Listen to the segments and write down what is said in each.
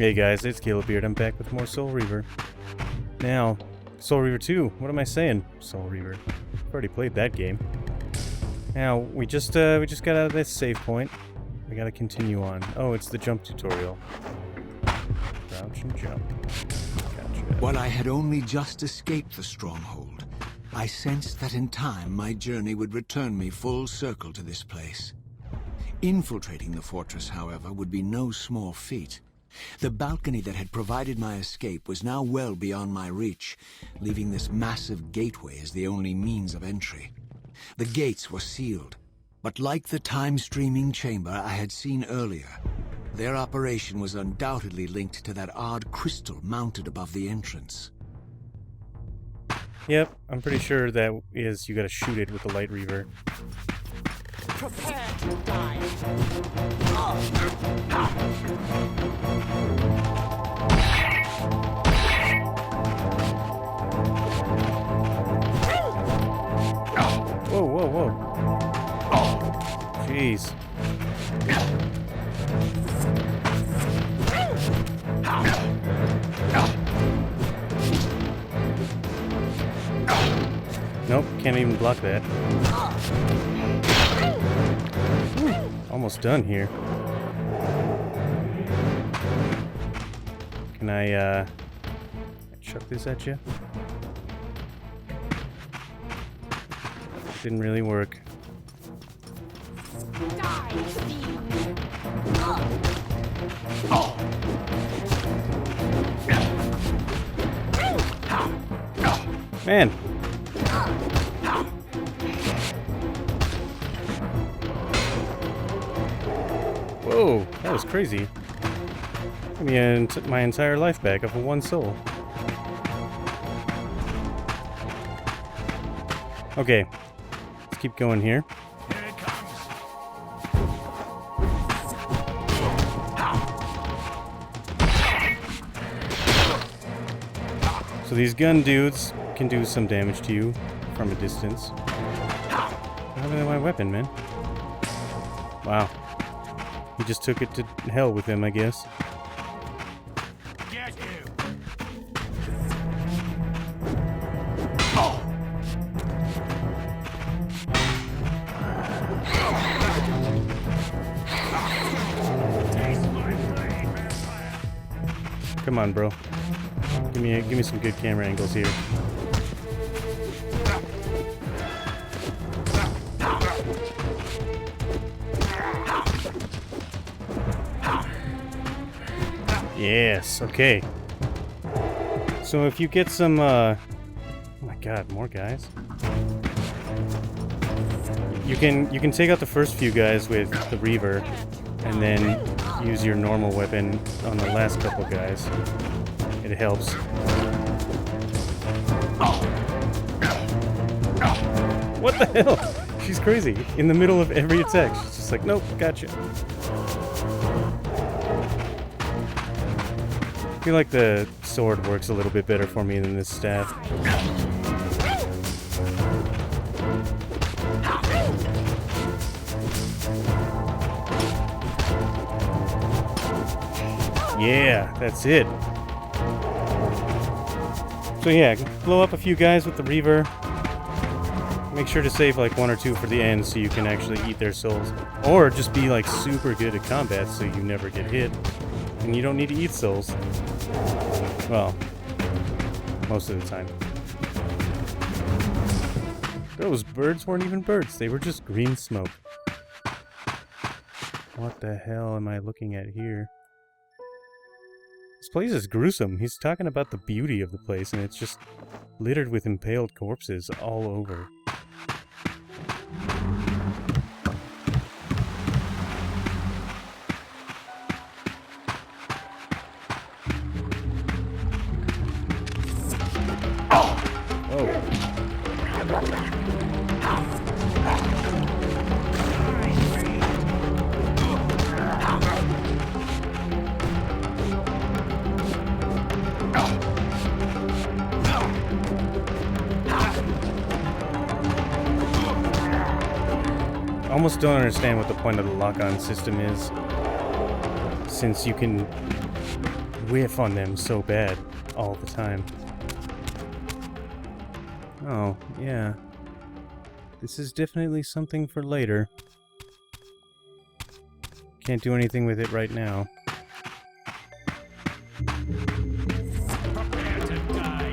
Hey guys, it's Kilobeard. I'm back with more Soul Reaver. Now, Soul Reaver 2. What am I saying? Soul Reaver. I've already played that game. Now, we just got out of this save point. We gotta continue on. Oh, it's the jump tutorial. Crouch and jump. Gotcha. While I had only just escaped the stronghold, I sensed that in time my journey would return me full circle to this place. Infiltrating the fortress, however, would be no small feat. The balcony that had provided my escape was now well beyond my reach, leaving this massive gateway as the only means of entry. The gates were sealed, but like the time-streaming chamber I had seen earlier, their operation was undoubtedly linked to that odd crystal mounted above the entrance. Yep, I'm pretty sure that is you gotta shoot it with the light reaver. Prepare to die. Whoa, whoa, whoa. Jeez. Nope, can't even block that. Almost done here. Can I chuck this at you? Didn't really work. Man! Whoa, that was crazy. Give me my entire life back of one soul. Okay, let's keep going here. Here it comes. So these gun dudes can do some damage to you from a distance. Look at my weapon, man. Wow. He just took it to hell with him, I guess. Get you. Come on, bro. Give me some good camera angles here. Yes, okay. So if you get some, oh my god, more guys. You can take out the first few guys with the Reaver, and then use your normal weapon on the last couple guys. It helps. What the hell? She's crazy. In the middle of every attack, she's just like, nope, gotcha. I feel like the sword works a little bit better for me than this staff. Yeah, that's it. So yeah, blow up a few guys with the Reaver. Make sure to save like one or two for the end so you can actually eat their souls. Or just be like super good at combat so you never get hit. And you don't need to eat souls. Well, most of the time. Those birds weren't even birds. They were just green smoke. What the hell am I looking at here? This place is gruesome. He's talking about the beauty of the place, and it's just littered with impaled corpses all over. Almost don't understand what the point of the lock-on system is, since you can whiff on them so bad all the time. Oh, yeah. This is definitely something for later. Can't do anything with it right now. Prepare to die.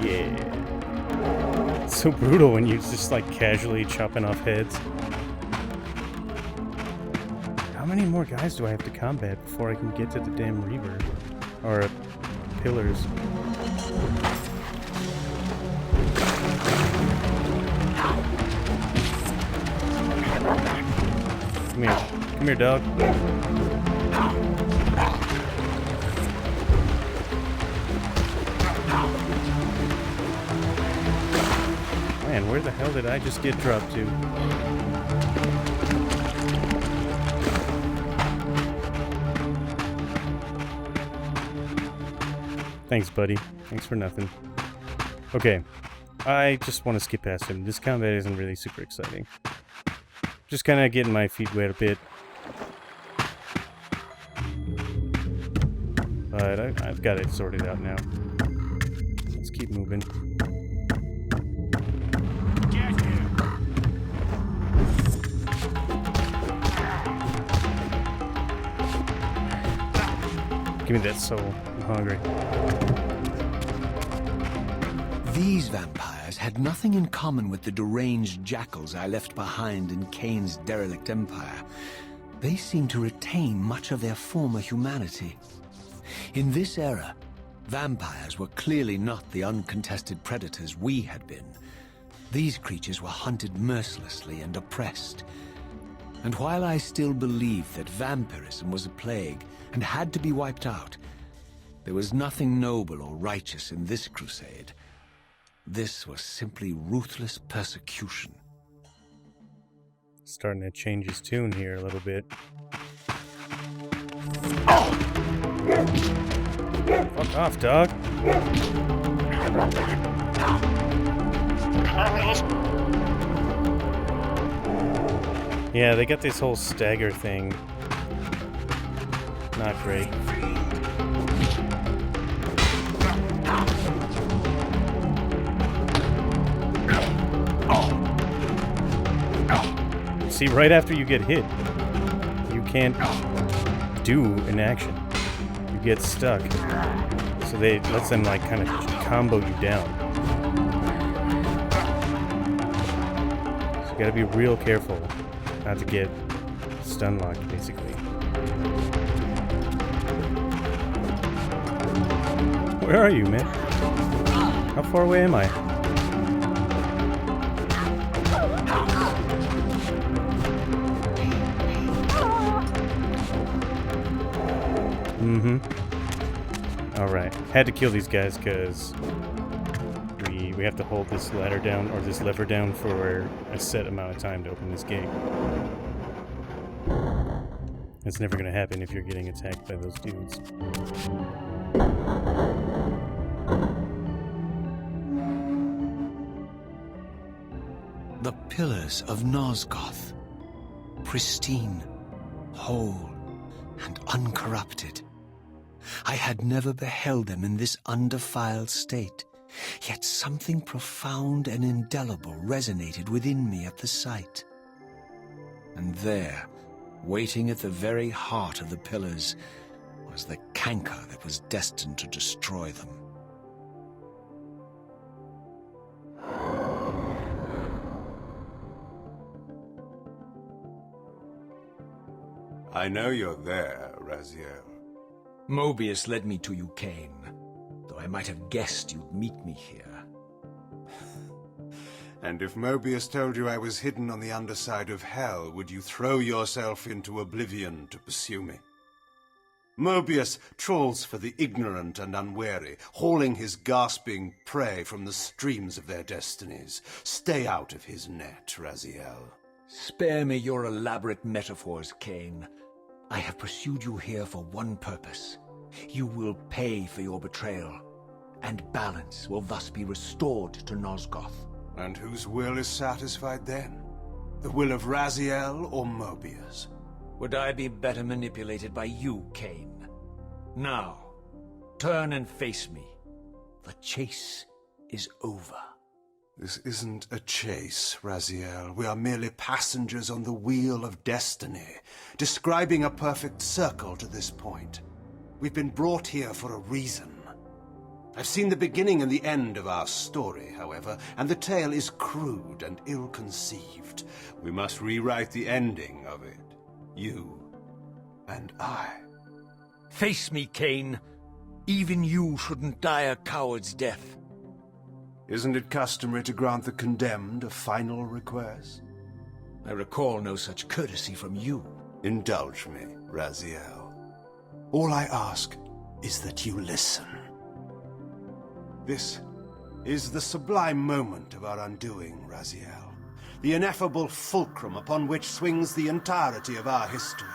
Yeah. It's so brutal when you're just like casually chopping off heads. How many more guys do I have to combat before I can get to the damn Reaver? Or pillars? Come here. Come here, dog. Man, where the hell did I just get dropped to? Thanks, buddy. Thanks for nothing. Okay. I just want to skip past him. This combat isn't really super exciting. Just kind of getting my feet wet a bit. But I've got it sorted out now. Let's keep moving. Get him. Give me that soul. I'm hungry. These vampires had nothing in common with the deranged jackals I left behind in Kain's derelict empire. They seemed to retain much of their former humanity. In this era, vampires were clearly not the uncontested predators we had been. These creatures were hunted mercilessly and oppressed. And while I still believed that vampirism was a plague and had to be wiped out, there was nothing noble or righteous in this crusade. This was simply ruthless persecution. Starting to change his tune here a little bit. Fuck off, dog. Yeah, they got this whole stagger thing. Not great. See, right after you get hit, you can't do an action. You get stuck. So they lets them like kind of combo you down. So you gotta be real careful not to get stun locked, basically. Where are you, man? How far away am I? Alright. Had to kill these guys because we have to hold this ladder down, or this lever down, for a set amount of time to open this gate. It's never gonna happen if you're getting attacked by those dudes. The pillars of Nosgoth. Pristine, whole, and uncorrupted. I had never beheld them in this undefiled state, yet something profound and indelible resonated within me at the sight. And there, waiting at the very heart of the pillars, was the canker that was destined to destroy them. I know you're there, Raziel. Mobius led me to you, Kain, though I might have guessed you'd meet me here. And if Mobius told you I was hidden on the underside of hell, would you throw yourself into oblivion to pursue me? Mobius trawls for the ignorant and unwary, hauling his gasping prey from the streams of their destinies. Stay out of his net, Raziel. Spare me your elaborate metaphors, Kain. I have pursued you here for one purpose. You will pay for your betrayal, and balance will thus be restored to Nosgoth. And whose will is satisfied then? The will of Raziel or Mobius? Would I be better manipulated by you, Kain? Now, turn and face me. The chase is over. This isn't a chase, Raziel. We are merely passengers on the wheel of destiny, describing a perfect circle to this point. We've been brought here for a reason. I've seen the beginning and the end of our story, however, and the tale is crude and ill-conceived. We must rewrite the ending of it. You and I. Face me, Kain. Even you shouldn't die a coward's death. Isn't it customary to grant the condemned a final request? I recall no such courtesy from you. Indulge me, Raziel. All I ask is that you listen. This is the sublime moment of our undoing, Raziel. The ineffable fulcrum upon which swings the entirety of our history.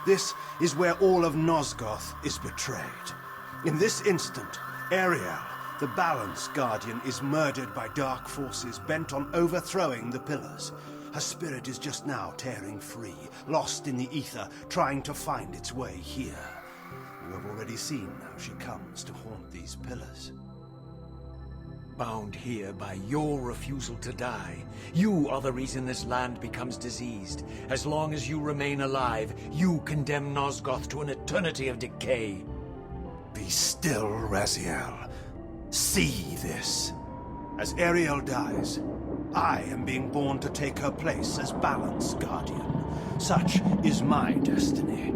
This is where all of Nosgoth is betrayed. In this instant, Ariel, the Balance Guardian, is murdered by dark forces bent on overthrowing the Pillars. Her spirit is just now tearing free, lost in the ether, trying to find its way here. You have already seen how she comes to haunt these Pillars. Bound here by your refusal to die. You are the reason this land becomes diseased. As long as you remain alive, you condemn Nosgoth to an eternity of decay. Be still, Raziel. See this. As Ariel dies, I am being born to take her place as Balance Guardian. Such is my destiny.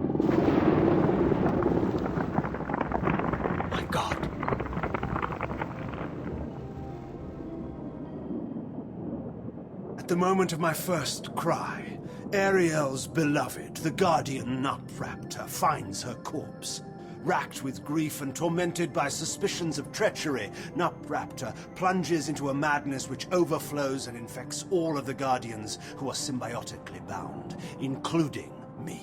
My God. At the moment of my first cry, Ariel's beloved, the Guardian Nutraptor, finds her corpse. Racked with grief and tormented by suspicions of treachery, Nutraptor plunges into a madness which overflows and infects all of the Guardians who are symbiotically bound, including me.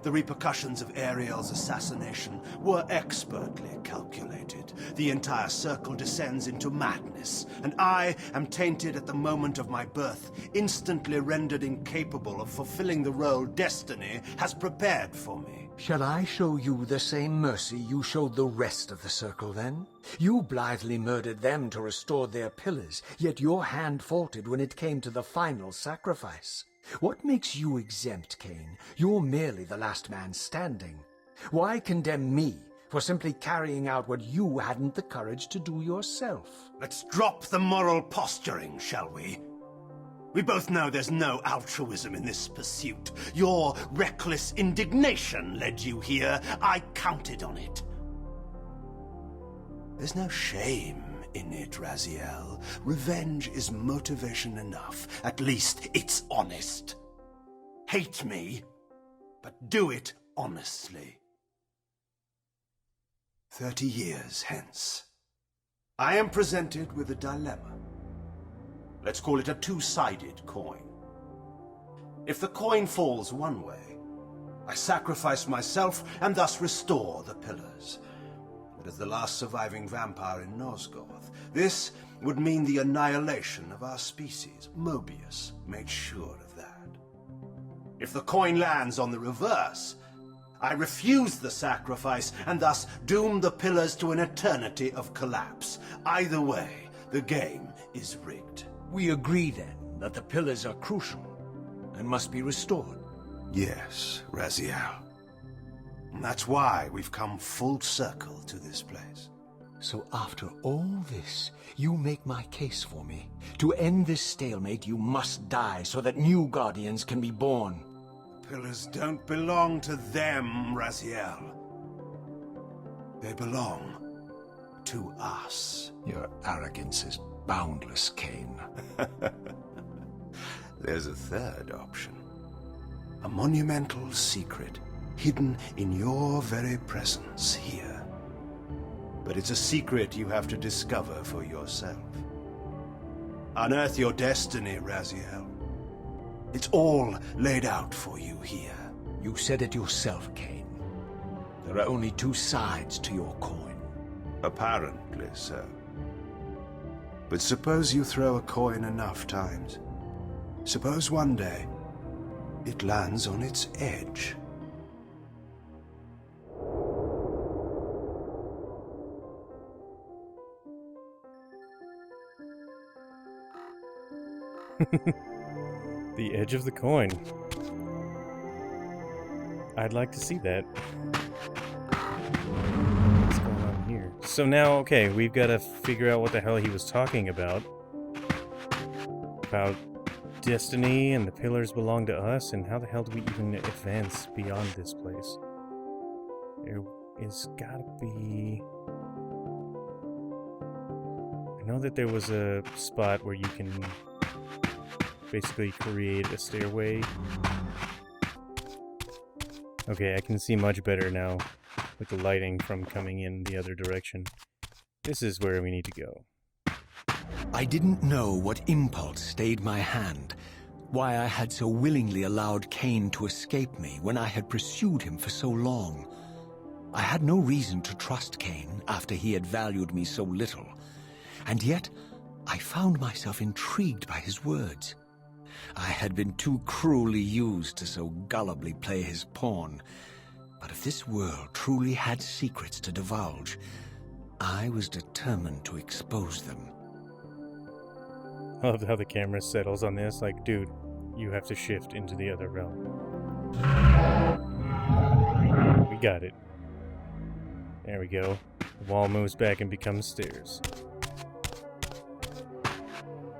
The repercussions of Ariel's assassination were expertly calculated. The entire circle descends into madness, and I am tainted at the moment of my birth, instantly rendered incapable of fulfilling the role destiny has prepared for me. Shall I show you the same mercy you showed the rest of the circle, then? You blithely murdered them to restore their pillars, yet your hand faltered when it came to the final sacrifice. What makes you exempt, Kain? You're merely the last man standing. Why condemn me for simply carrying out what you hadn't the courage to do yourself? Let's drop the moral posturing, shall we? We both know there's no altruism in this pursuit. Your reckless indignation led you here. I counted on it. There's no shame in it, Raziel. Revenge is motivation enough. At least it's honest. Hate me, but do it honestly. 30 years hence, I am presented with a dilemma. Let's call it a two-sided coin. If the coin falls one way, I sacrifice myself and thus restore the pillars. But as the last surviving vampire in Nosgoth, this would mean the annihilation of our species. Mobius made sure of that. If the coin lands on the reverse, I refuse the sacrifice and thus doom the pillars to an eternity of collapse. Either way, the game is rigged. We agree, then, that the pillars are crucial and must be restored. Yes, Raziel. And that's why we've come full circle to this place. So after all this, you make my case for me. To end this stalemate, you must die so that new Guardians can be born. Pillars don't belong to them, Raziel. They belong to us. Your arrogance is boundless, Kain. There's a third option. A monumental secret hidden in your very presence here. But it's a secret you have to discover for yourself. Unearth your destiny, Raziel. It's all laid out for you here. You said it yourself, Kain. There are only two sides to your coin. Apparently so. But suppose you throw a coin enough times. Suppose one day it lands on its edge. The edge of the coin. I'd like to see that. What's going on here? So now, okay, we've got to figure out what the hell he was talking about. About destiny and the pillars belong to us, and how the hell do we even advance beyond this place? There is gotta be... I know that there was a spot where you can basically create a stairway. Okay, I can see much better now with the lighting from coming in the other direction. This is where we need to go. I didn't know what impulse stayed my hand, why I had so willingly allowed Kain to escape me when I had pursued him for so long. I had no reason to trust Kain after he had valued me so little, and yet I found myself intrigued by his words. I had been too cruelly used to so gullibly play his pawn, but if this world truly had secrets to divulge, I was determined to expose them. I love how the camera settles on this, like, dude, you have to shift into the other realm. We got it. There we go. The wall moves back and becomes stairs.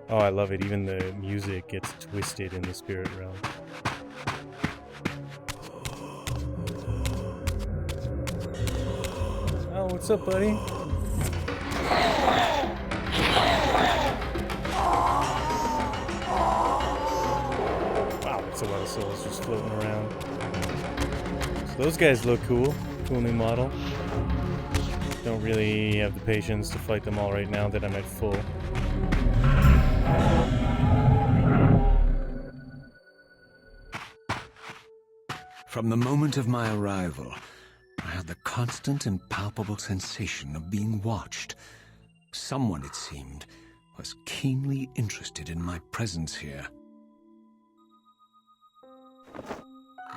Oh, I love it. Even the music gets twisted in the spirit realm. Oh, what's up, buddy? Wow, that's a lot of souls just floating around. So those guys look cool. Cool new model. Don't really have the patience to fight them all right now that I'm at full. From the moment of my arrival, I had the constant and palpable sensation of being watched. Someone, it seemed, was keenly interested in my presence here.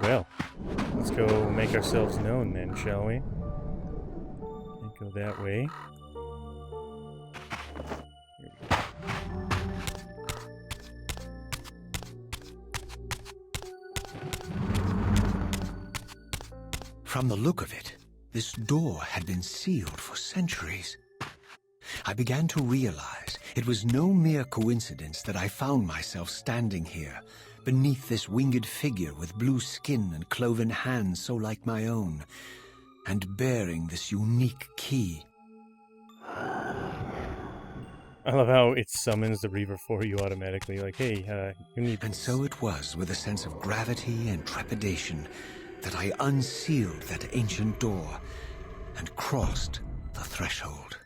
Well, let's go make ourselves known then, shall we? Can't go that way. Here we go. From the look of it, this door had been sealed for centuries. I began to realize it was no mere coincidence that I found myself standing here, beneath this winged figure with blue skin and cloven hands so like my own, and bearing this unique key. I love how it summons the Reaver for you automatically, like, hey, you need this. And so it was with a sense of gravity and trepidation that I unsealed that ancient door and crossed the threshold.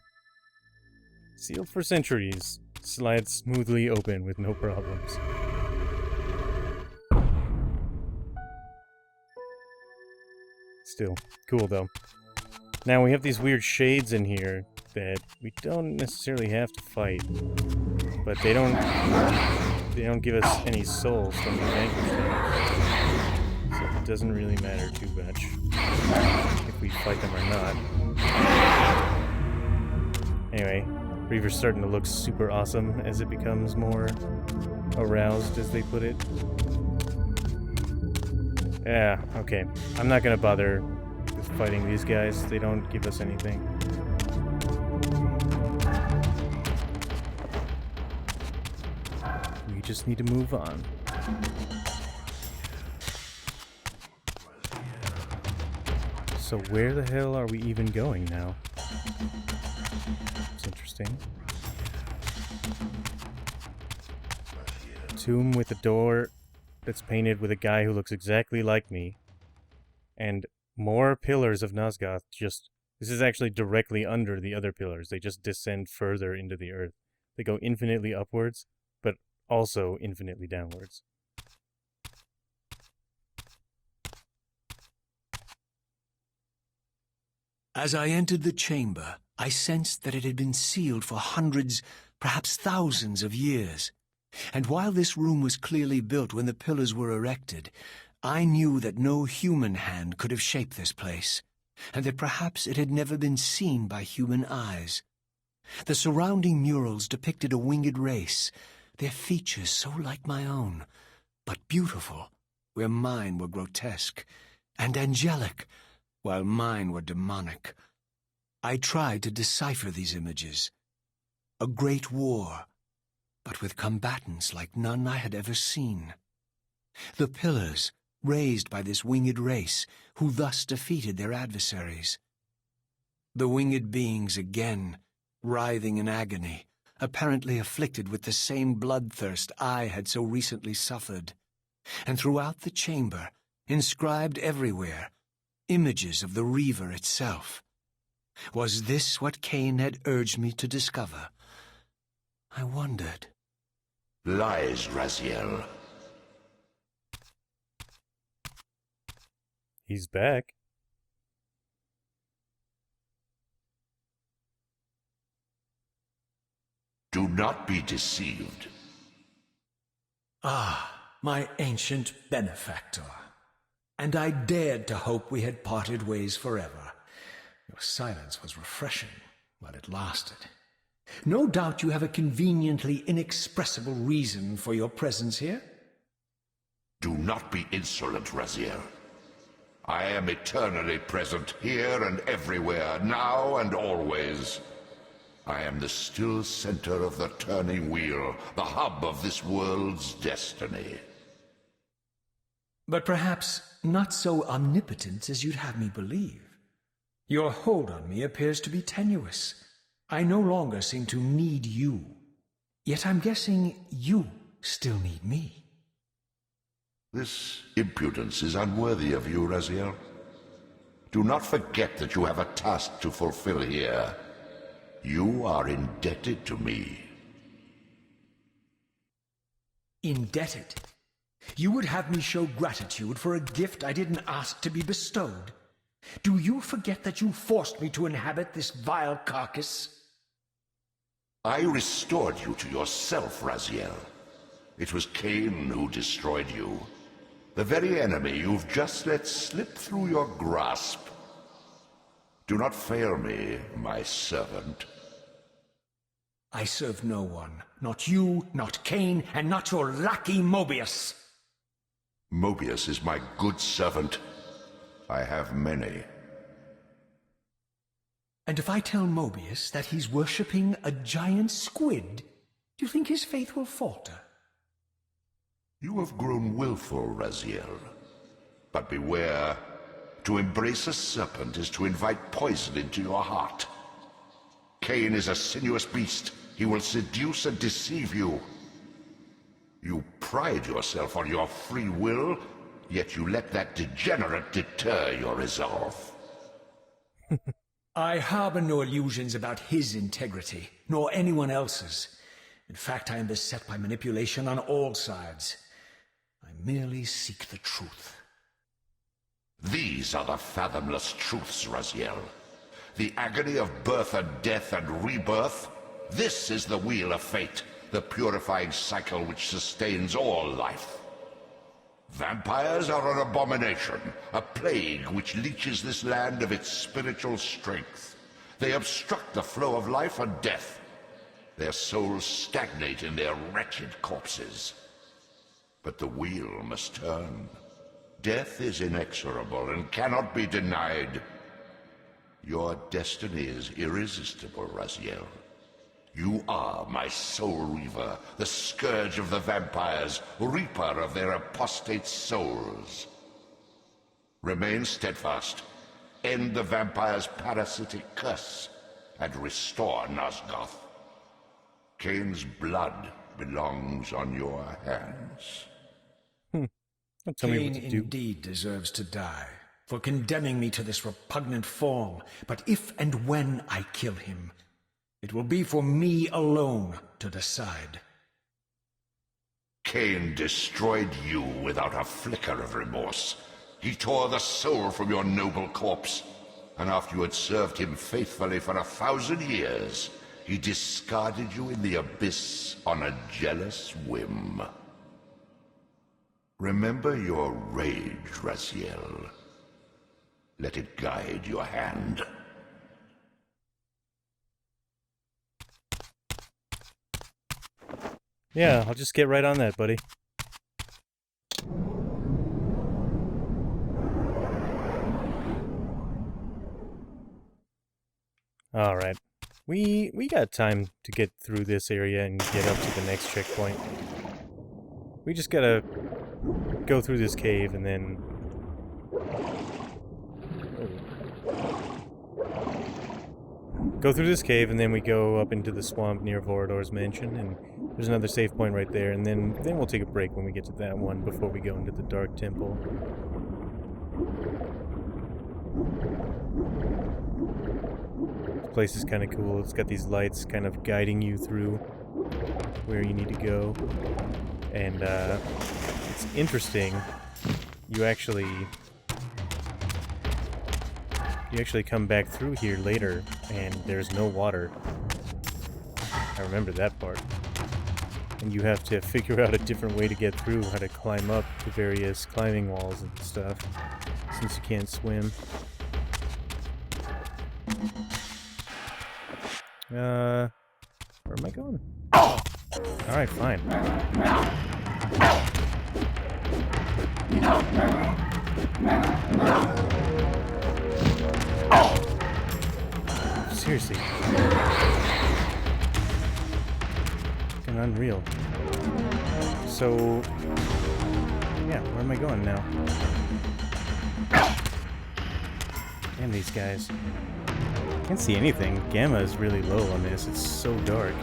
Sealed for centuries, slides smoothly open with no problems. Still, cool though. Now we have these weird shades in here that we don't necessarily have to fight, but they don't give us any souls from the vanquish them. So it doesn't really matter too much if we fight them or not. Anyway, Reaver's starting to look super awesome as it becomes more aroused, as they put it. Yeah, okay. I'm not gonna bother with fighting these guys. They don't give us anything. We just need to move on. So where the hell are we even going now? It's interesting. Tomb with a door that's painted with a guy who looks exactly like me. And more pillars of Nosgoth. This is actually directly under the other pillars. They just descend further into the earth. They go infinitely upwards, but also infinitely downwards. As I entered the chamber, I sensed that it had been sealed for hundreds, perhaps thousands of years. And while this room was clearly built when the pillars were erected, I knew that no human hand could have shaped this place, and that perhaps it had never been seen by human eyes. The surrounding murals depicted a winged race, their features so like my own, but beautiful, where mine were grotesque, and angelic, while mine were demonic. I tried to decipher these images. A great war, but with combatants like none I had ever seen. The pillars, raised by this winged race, who thus defeated their adversaries. The winged beings again, writhing in agony, apparently afflicted with the same bloodthirst I had so recently suffered. And throughout the chamber, inscribed everywhere, images of the Reaver itself. Was this what Kain had urged me to discover? I wondered. Lies, Raziel. He's back. Do not be deceived. Ah, my ancient benefactor. And I dared to hope we had parted ways forever. Your silence was refreshing while it lasted. No doubt you have a conveniently inexpressible reason for your presence here? Do not be insolent, Raziel. I am eternally present here and everywhere, now and always. I am the still center of the turning wheel, the hub of this world's destiny. But perhaps not so omnipotent as you'd have me believe. Your hold on me appears to be tenuous. I no longer seem to need you. Yet I'm guessing you still need me. This impudence is unworthy of you, Raziel. Do not forget that you have a task to fulfill here. You are indebted to me. Indebted? You would have me show gratitude for a gift I didn't ask to be bestowed? Do you forget that you forced me to inhabit this vile carcass? I restored you to yourself, Raziel. It was Kain who destroyed you. The very enemy you've just let slip through your grasp. Do not fail me, my servant. I serve no one. Not you, not Kain, and not your lackey Mobius. Mobius is my good servant. I have many. And if I tell Mobius that he's worshipping a giant squid, do you think his faith will falter? You have grown willful, Raziel. But beware. To embrace a serpent is to invite poison into your heart. Kain is a sinuous beast. He will seduce and deceive you. You pride yourself on your free will, yet you let that degenerate deter your resolve. I harbor no illusions about his integrity, nor anyone else's. In fact, I am beset by manipulation on all sides. I merely seek the truth. These are the fathomless truths, Raziel. The agony of birth and death and rebirth. This is the wheel of fate, the purifying cycle which sustains all life. Vampires are an abomination, a plague which leeches this land of its spiritual strength. They obstruct the flow of life and death. Their souls stagnate in their wretched corpses. But the wheel must turn. Death is inexorable and cannot be denied. Your destiny is irresistible, Raziel. You are my soul reaver, the scourge of the vampires, reaper of their apostate souls. Remain steadfast, end the vampire's parasitic curse, and restore Nosgoth. Kain's blood belongs on your hands. Don't tell me Kain what to do. indeed deserves to die for condemning me to this repugnant form. But if and when I kill him, it will be for me alone to decide. Kain destroyed you without a flicker of remorse. He tore the soul from your noble corpse. And after you had served him faithfully for 1,000 years, he discarded you in the abyss on a jealous whim. Remember your rage, Raziel. Let it guide your hand. Yeah, I'll just get right on that, buddy. Alright. We got time to get through this area and get up to the next checkpoint. We just gotta go through this cave and then... Go through this cave and then we go up into the swamp near Vorador's mansion, and there's another save point right there, and then we'll take a break when we get to that one before we go into the Dark Temple. This place is kind of cool. It's got these lights kind of guiding you through where you need to go, and it's interesting. You actually come back through here later, and there's no water. I remember that part. And you have to figure out a different way to get through, how to climb up the various climbing walls and stuff, since you can't swim. Where am I going? Alright, fine. Seriously. Fucking unreal. So... yeah, where am I going now? And these guys. I can't see anything. Gamma is really low on this. It's so dark.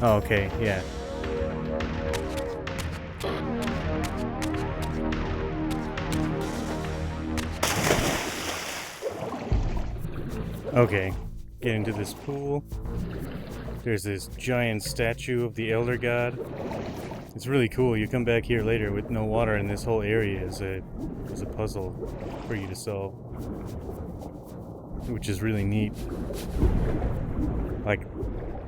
Oh, okay, yeah. Okay, get into this pool. There's this giant statue of the Elder God. It's really cool. You come back here later with no water, and this whole area is a puzzle for you to solve, which is really neat. Like,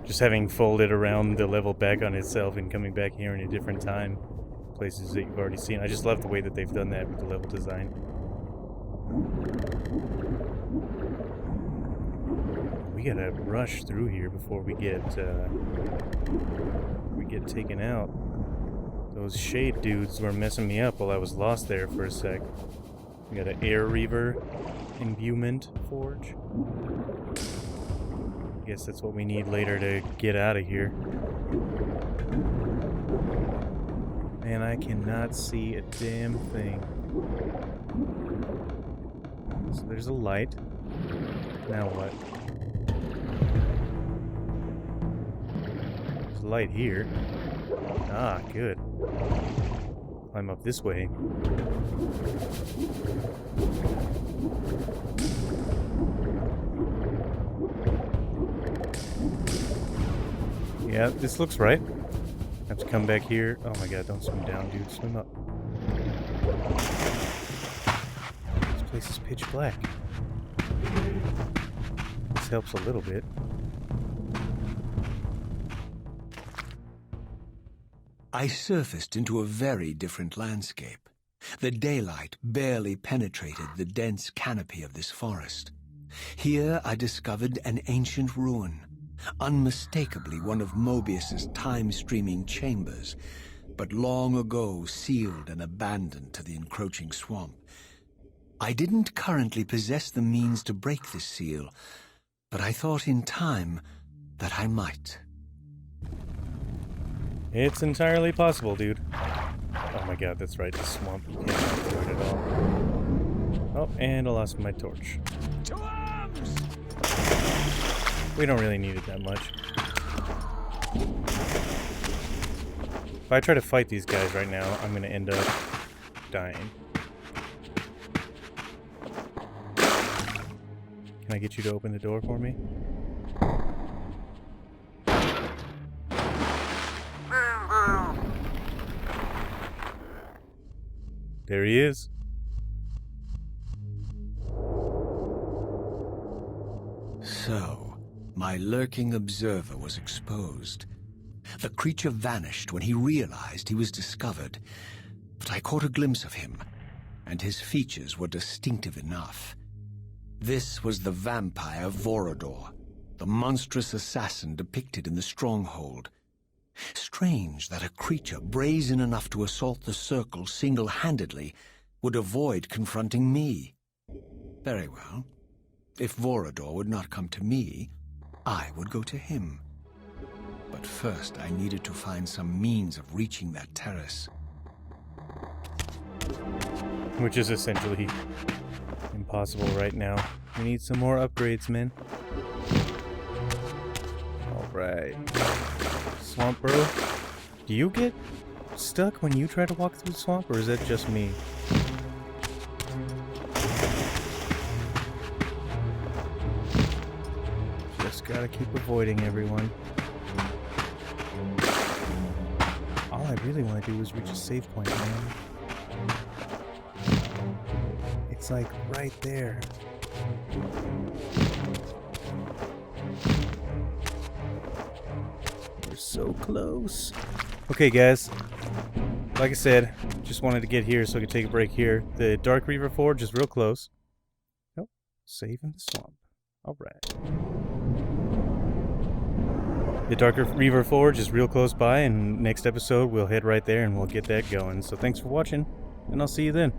just having folded around the level back on itself and coming back here in a different time, places that you've already seen. I just love the way that they've done that with the level design. We gotta rush through here before we get taken out. Those shade dudes were messing me up while I was lost there for a sec. We got an air Reaver imbuement forge. I guess that's what we need later to get out of here. Man, I cannot see a damn thing. So there's a light. Now what? There's a light here. Ah, good. Climb up this way. Yeah, this looks right. Have to come back here. Oh my god, don't swim down, dude. Swim up. This place is pitch black. This helps a little bit. I surfaced into a very different landscape. The daylight barely penetrated the dense canopy of this forest. Here I discovered an ancient ruin, unmistakably one of Mobius's time-streaming chambers, but long ago sealed and abandoned to the encroaching swamp. I didn't currently possess the means to break this seal, but I thought in time that I might. It's entirely possible, dude. Oh my god, that's right, the swamp. You can't go through it at all. Oh, and I lost my torch. To arms! We don't really need it that much. If I try to fight these guys right now, I'm gonna end up dying. Can I get you to open the door for me? There he is. So, my lurking observer was exposed. The creature vanished when he realized he was discovered, but I caught a glimpse of him, and his features were distinctive enough. This was the vampire Vorador, the monstrous assassin depicted in the stronghold. Strange that a creature brazen enough to assault the circle single-handedly would avoid confronting me. Very well. If Vorador would not come to me, I would go to him. But first I needed to find some means of reaching that terrace. Which is essentially impossible right now. We need some more upgrades, man. Alright. Swamp Bro, do you get stuck when you try to walk through the swamp, or is that just me? Just gotta keep avoiding everyone. All I really want to do is reach a save point, man. It's like right there. We're so close. Okay, guys. Like I said, just wanted to get here so I could take a break here. The Dark Reaver Forge is real close. Nope. Save in the swamp. Alright. The Dark Reaver Forge is real close by, and next episode we'll head right there and we'll get that going. So thanks for watching, and I'll see you then.